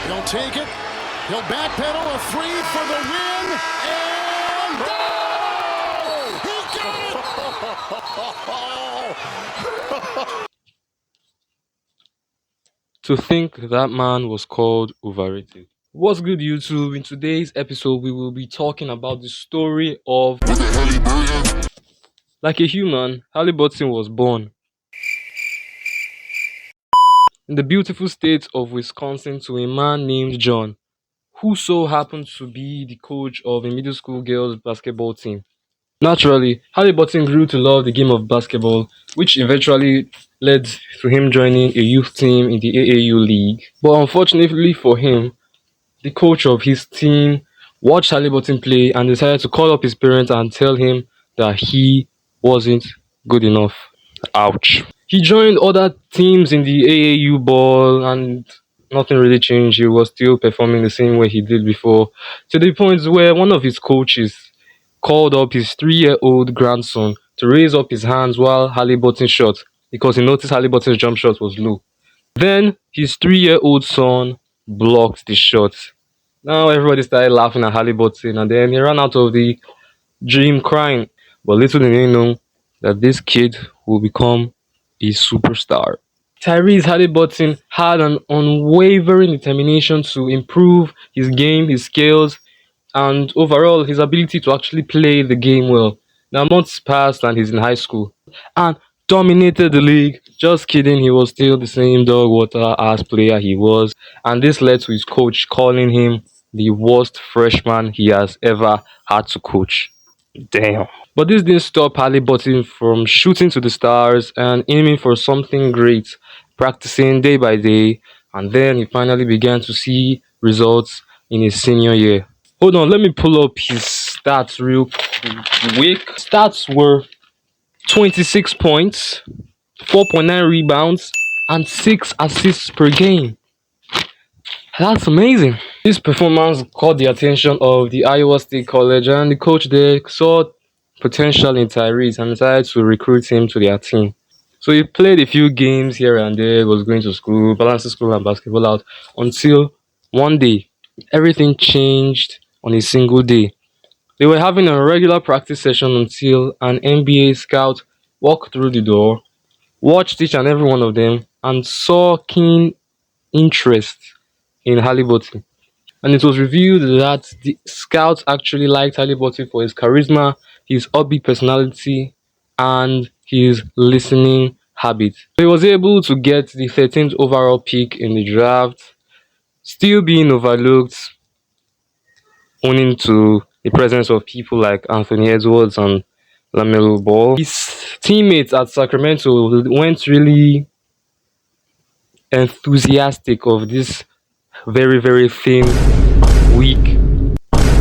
He'll take it. He'll backpedal a three for the win. And oh! He got it! To think that man was called overrated. What's good, YouTube? In today's episode, we will be talking about the story of like a human, Haliburton was born in the beautiful state of Wisconsin to a man named John, who so happened to be the coach of a middle school girls basketball team. Naturally, Haliburton grew to love the game of basketball, which eventually led to him joining a youth team in the AAU league. But unfortunately for him, the coach of his team watched Haliburton play and decided to call up his parents and tell him that he wasn't good enough. Ouch. He joined other teams in the AAU ball and nothing really changed. He was still performing the same way he did before, to the point where one of his coaches called up his 3-year-old grandson to raise up his hands while Haliburton shot because he noticed Haliburton's jump shot was low. Then his 3-year-old son blocked the shot. Now everybody started laughing at Haliburton, and then he ran out of the gym crying. But little did they know that this kid will become a superstar. Tyrese Haliburton had an unwavering determination to improve his game, his skills, and overall his ability to actually play the game well. Now months passed and he's in high school and dominated the league. Just kidding, he was still the same dog water ass player he was, and this led to his coach calling him the worst freshman he has ever had to coach. Damn. But this didn't stop Haliburton from shooting to the stars and aiming for something great, practicing day by day, and then he finally began to see results in his senior year. Hold on, let me pull up his stats real quick. Stats were 26 points, 4.9 rebounds, and 6 assists per game. That's amazing. This performance caught the attention of the Iowa State College, and the coach there saw potential in Tyrese and decided to recruit him to their team. So he played a few games here and there, was going to school, balancing school and basketball out, until one day everything changed on a single day. They were having a regular practice session until an NBA scout walked through the door, watched each and every one of them, and saw keen interest in Haliburton. And it was revealed that the scouts actually liked Haliburton for his charisma, his upbeat personality, and his listening habit. So he was able to get the 13th overall pick in the draft, still being overlooked, owing to the presence of people like Anthony Edwards and LaMelo Ball. His teammates at Sacramento weren't really enthusiastic of this very, very thin, weak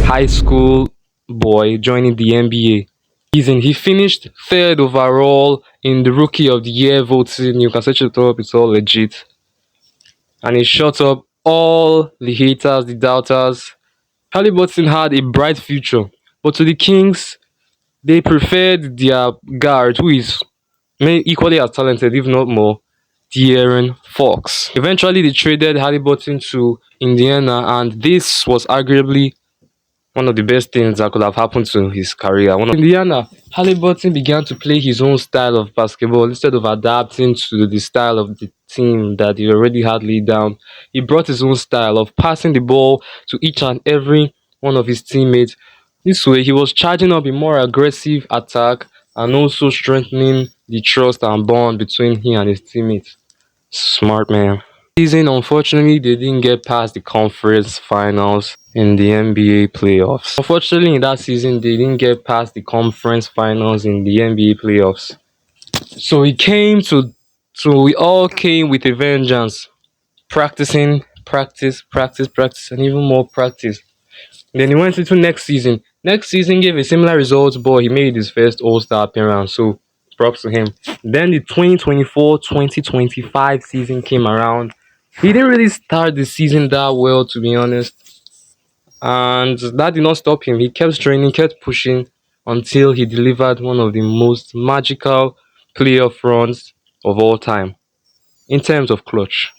high school boy joining the NBA. He finished third overall in the Rookie of the Year voting. You can search it up, it's all legit. And he shut up all the haters, the doubters. Haliburton had a bright future, but to the Kings, they preferred their guard, who is equally as talented, if not more, De'Aaron Fox. Eventually, they traded Haliburton to Indiana, and this was arguably one of the best things that could have happened to his career. Indiana, Haliburton began to play his own style of basketball instead of adapting to the style of the team that he already had laid down. He brought his own style of passing the ball to each and every one of his teammates. This way, he was charging up a more aggressive attack and also strengthening the trust and bond between he and his teammates. Smart man. Season, unfortunately, they didn't get past the conference finals in the NBA playoffs. Unfortunately, in that season, they didn't get past the conference finals in the NBA playoffs. So we all came with a vengeance, practicing, practice, and even more practice. Then he went into next season. Next season gave a similar result, but he made his first All-Star appearance, so props to him. Then the 2024-2025 season came around. He didn't really start the season that well, to be honest. And that did not stop him. He kept training, kept pushing until he delivered one of the most magical playoff runs of all time in terms of clutch.